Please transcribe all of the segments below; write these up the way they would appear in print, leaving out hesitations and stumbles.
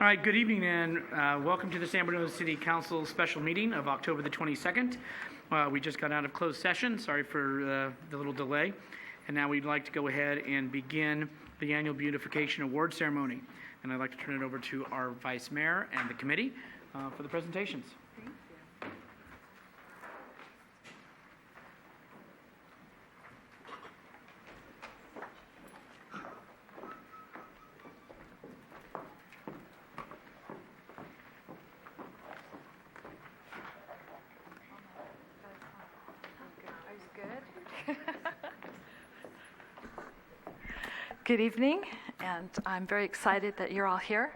All right, good evening and welcome to the San Bruno City Council special meeting of October the 22nd. We just got out of closed session. Sorry for the little delay. And now we'd like to go ahead and begin the annual Beautification Award ceremony. And I'd like to turn it over to our Vice Mayor and the committee for the presentations. Good evening, and I'm very excited that you're all here.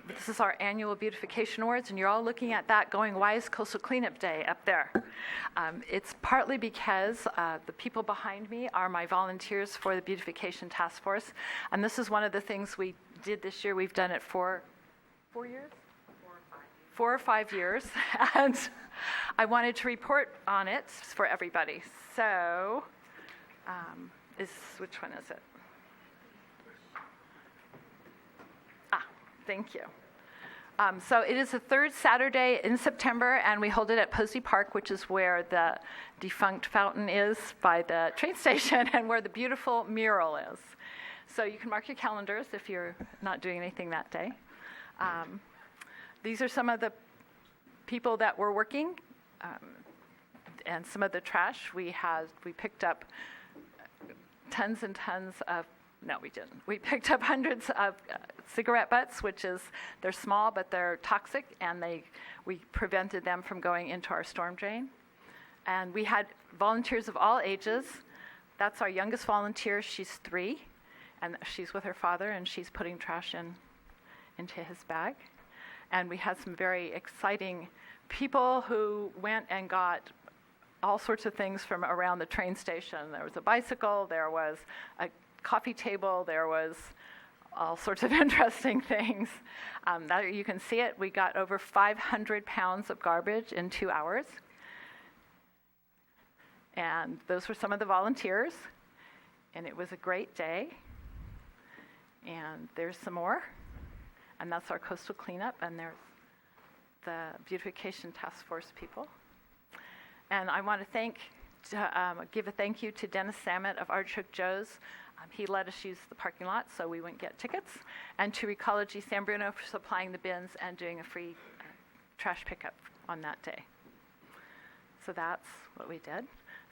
This is our annual Beautification Awards, and you're all looking at that going, why is Coastal Cleanup Day up there? It's partly because the people behind me are my volunteers for the Beautification Task Force, and this is one of the things we did this year. We've done it for 4 years? 4 or 5 years, and I wanted to report on it for everybody. So, which one is it? Thank you. So it is the third Saturday in September, and we hold it at Posey Park, which is where the defunct fountain is by the train station and where the beautiful mural is. So you can mark your calendars if you're not doing anything that day. These are some of the people that were working, and some of the trash. We picked up tons and tons of. No, we didn't. We picked up hundreds of cigarette butts, they're small, but they're toxic, and we prevented them from going into our storm drain. And we had volunteers of all ages. That's our youngest volunteer. She's 3, and she's with her father, and she's putting trash into his bag. And we had some very exciting people who went and got all sorts of things from around the train station. There was a bicycle, there was a coffee table, there was all sorts of interesting things. You can see it. We got over 500 pounds of garbage in 2 hours. And those were some of the volunteers. And it was a great day. And there's some more. And that's our coastal cleanup. And there's the Beautification Task Force people. And I want to give a thank you to Dennis Samet of Artichoke Joe's. He let us use the parking lot so we wouldn't get tickets, and to Ecology San Bruno for supplying the bins and doing a free trash pickup on that day. So that's what we did.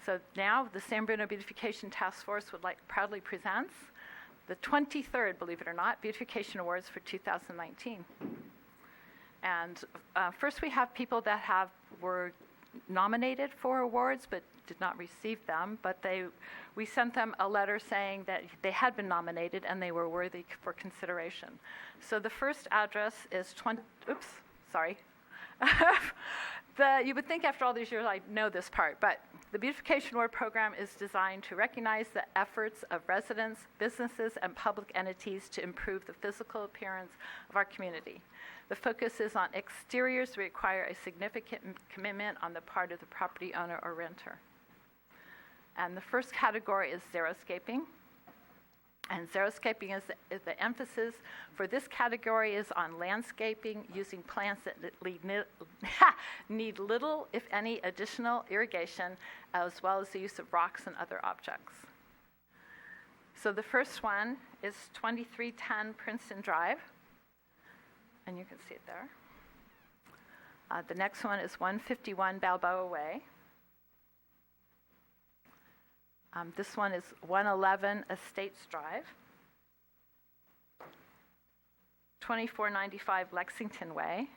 So now the San Bruno Beautification Task Force proudly presents the 23rd, believe it or not, Beautification Awards for 2019. And first we have people that were nominated for awards but did not receive them, but we sent them a letter saying that they had been nominated and they were worthy for consideration. So the first address is you would think after all these years I know this part, but the Beautification Award program is designed to recognize the efforts of residents, businesses, and public entities to improve the physical appearance of our community. The focus is on exteriors that require a significant commitment on the part of the property owner or renter. And the first category is xeriscaping. And xeriscaping is the emphasis for this category is on landscaping using plants that need little, if any, additional irrigation, as well as the use of rocks and other objects. So the first one is 2310 Princeton Drive, and you can see it there. The next one is 151 Balboa Way. This one is 111 Estates Drive, 2495 Lexington Way,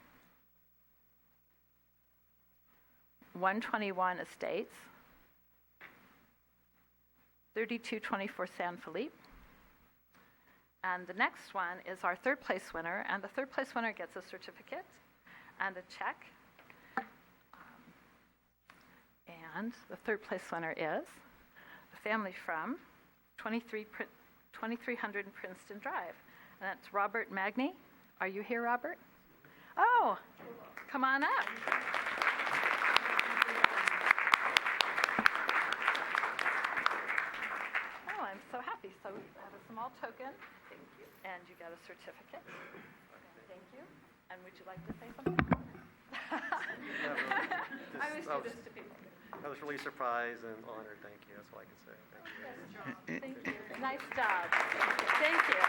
121 Estates, 3224 San Felipe. And the next one is our third place winner, and the third place winner gets a certificate and a check. And the third place winner is family from 2300 Princeton Drive. And that's Robert Magny. Are you here, Robert? Oh, come on up. Oh, I'm so happy. So we have a small token. Thank you. And you got a certificate. Thank you. And would you like to say something? I always do this to people. I was really surprised and honored. Thank you. That's all I can say. Thank you. Thank you. Nice job. Thank you.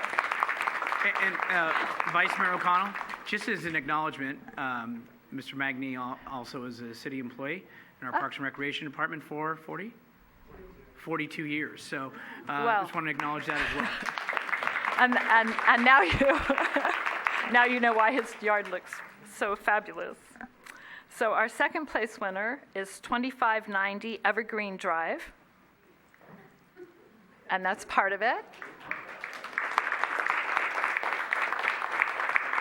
And Vice Mayor O'Connell, just as an acknowledgement, Mr. Magny also is a city employee in our Parks and Recreation Department for 42 years. So I just want to acknowledge that as well. And now you now you know why his yard looks so fabulous. So our second place winner is 2590 Evergreen Drive. And that's part of it.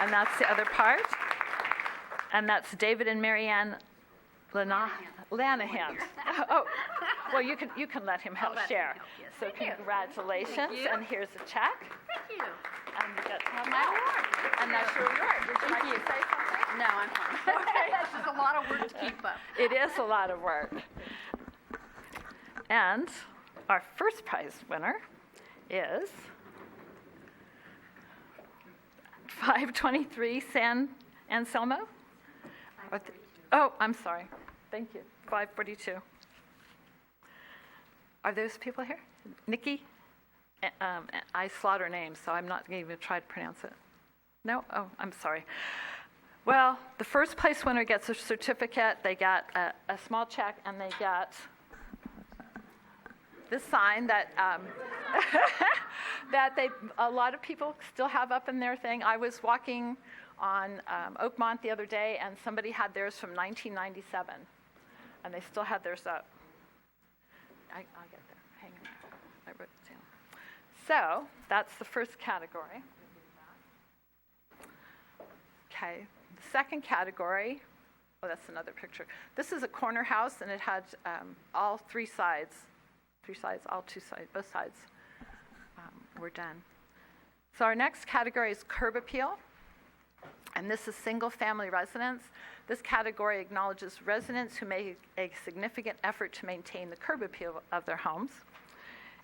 And that's the other part. And that's David and Marianne Lanahan. Oh, well, you can let him help share. So congratulations, and here's a check. Thank you. And you get to have my award. And that's your award. Would you like to say something? No, I'm fine. Okay. That's just a lot of work to keep up. It is a lot of work. And our first prize winner is 523 San Anselmo. Oh, I'm sorry. Thank you. 542. Are those people here? Nikki? I slaughter names, so I'm not going to even try to pronounce it. No? Oh, I'm sorry. Well, the first place winner gets a certificate. They got a small check, and they get this sign that that a lot of people still have up in their thing. I was walking on Oakmont the other day, and somebody had theirs from 1997, and they still had theirs up. I'll get there. Hang on. I wrote it down. So that's the first category. Okay. The second category, oh, that's another picture. This is a corner house, and it had all three sides, all two sides, both sides were done. So our next category is curb appeal, and this is single-family residents. This category acknowledges residents who make a significant effort to maintain the curb appeal of their homes.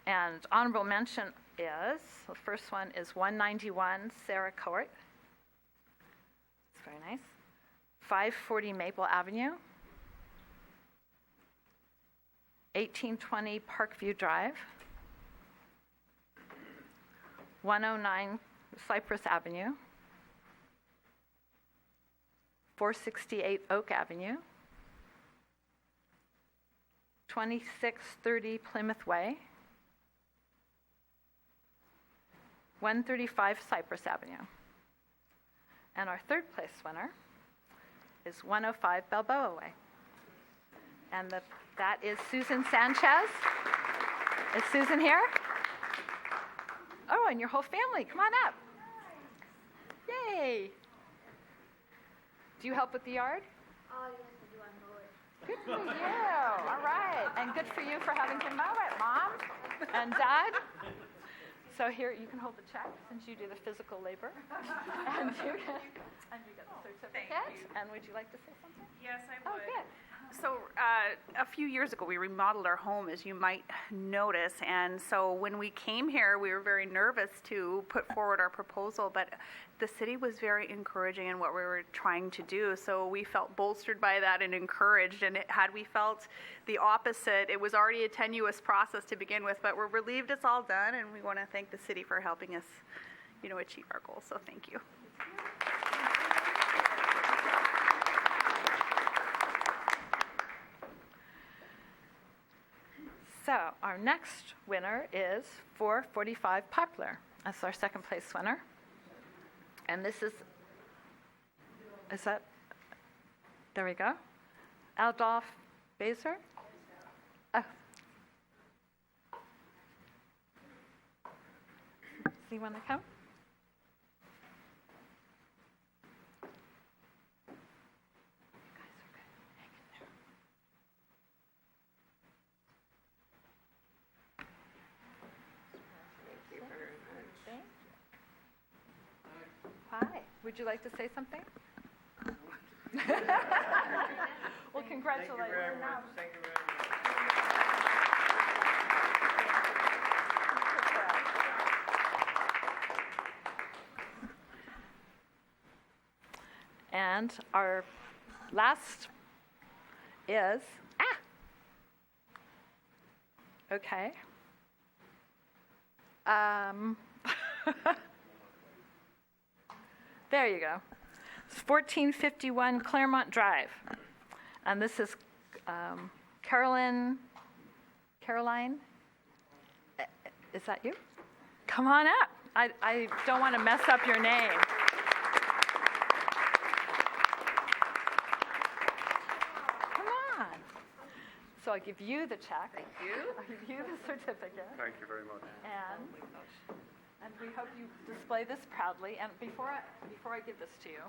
And honorable mention is, the first one is 191 Sarah Court. It's very nice. 540 Maple Avenue. 1820 Parkview Drive. 109 Cypress Avenue. 468 Oak Avenue. 2630 Plymouth Way. 135 Cypress Avenue. And our third place winner is 105 Balboa Way. And that is Susan Sanchez. Is Susan here? Oh, and your whole family. Come on up. Yay. Do you help with the yard? Oh, yes, I do. I know it. Good for you. All right. And good for you for having to mow it, Mom and Dad. So here, you can hold the check since you do the physical labor. And you get the certificate. And would you like to say something? Yes, I would. Oh, good. So a few years ago, we remodeled our home, as you might notice. And so when we came here, we were very nervous to put forward our proposal, but the city was very encouraging in what we were trying to do. So we felt bolstered by that and encouraged. And had we felt the opposite, it was already a tenuous process to begin with, but we're relieved it's all done. And we want to thank the city for helping us, achieve our goals. So thank you. So our next winner is 445 Poplar. That's our second place winner. And this is that, there we go. Adolf Baser? Oh. Does he want to come? Hi. Would you like to say something? Well, congratulations. Thank you very much. Thank you very much. And our last is, okay. There you go. It's 1451 Claremont Drive. And this is Caroline, is that you? Come on up. I don't want to mess up your name. Come on. So I'll give you the check. Thank you. I'll give you the certificate. Thank you very much. And we hope you display this proudly. And before I give this to you,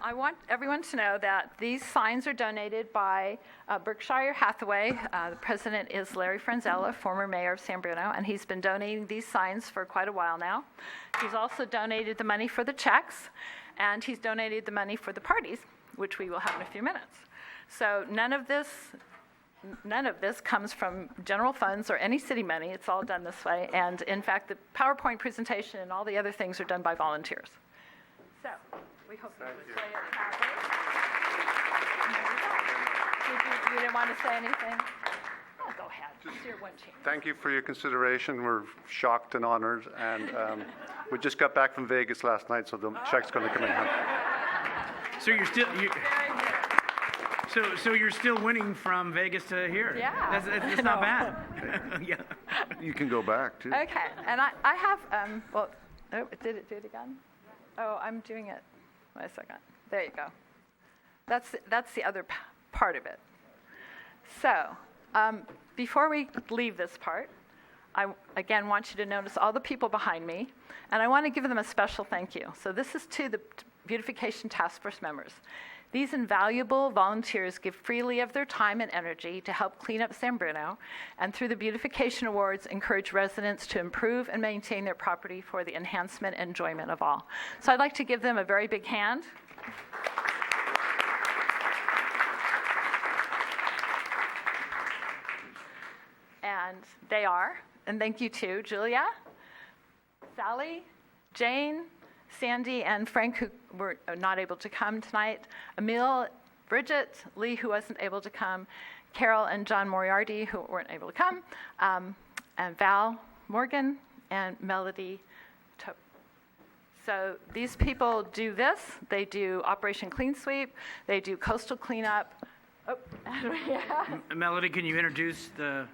I want everyone to know that these signs are donated by Berkshire Hathaway. The president is Larry Franzella, former mayor of San Bruno, and he's been donating these signs for quite a while now. He's also donated the money for the checks, and he's donated the money for the parties, which we will have in a few minutes. So none of this comes from general funds or any city money. It's all done this way. And in fact, the PowerPoint presentation and all the other things are done by volunteers. So we hope you display it proudly. You didn't want to say anything? Oh, go ahead. It's your one chance. Thank you for your consideration. We're shocked and honored. And we just got back from Vegas last night, so the check's going to come in. So you're still... So you're still winning from Vegas to here. Yeah. That's not bad. Yeah. You can go back, too. Okay, and I have, did it do it again? Oh, I'm doing it. Wait a second. There you go. That's the other part of it. So, before we leave this part, I, again, want you to notice all the people behind me, and I want to give them a special thank you. So this is to the Beautification Task Force members. These invaluable volunteers give freely of their time and energy to help clean up San Bruno, and through the Beautification Awards, encourage residents to improve and maintain their property for the enhancement and enjoyment of all. So I'd like to give them a very big hand. And they are, and thank you to Julia, Sally, Jane, Sandy, and Frank, who were not able to come tonight, Emil, Bridget, Lee, who wasn't able to come, Carol and John Moriarty, who weren't able to come, and Val Morgan, and Melody Tope. So these people do this. They do Operation Clean Sweep. They do coastal cleanup. Oh, Melody, can you introduce the...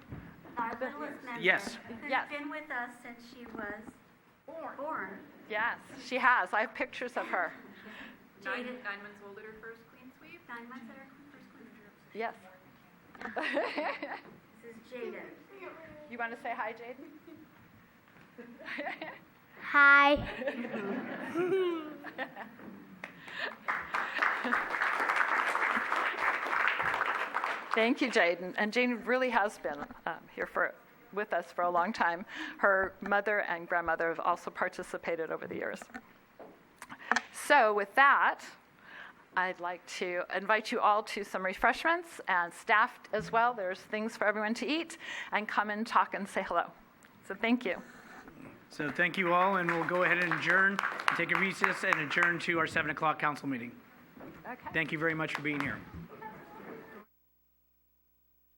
Martha was mentioned. Yes. Who's Yes. been with us since she was born. Yes, she has. I have pictures of her. Jada, 9 months old at her first clean sweep. 9 months at her first clean. Yes. This is Jada. You want to say hi, Jaden? Hi. Thank you, Jaden. And Jane really has been here with us for a long time. Her mother and grandmother have also participated over the years. So with that, I'd like to invite you all to some refreshments, and staff as well. There's things for everyone to eat, and come and talk and say hello. So thank you. So thank you all, and we'll go ahead and adjourn, take a recess, and adjourn to our 7 o'clock council meeting. Okay. Thank you very much for being here.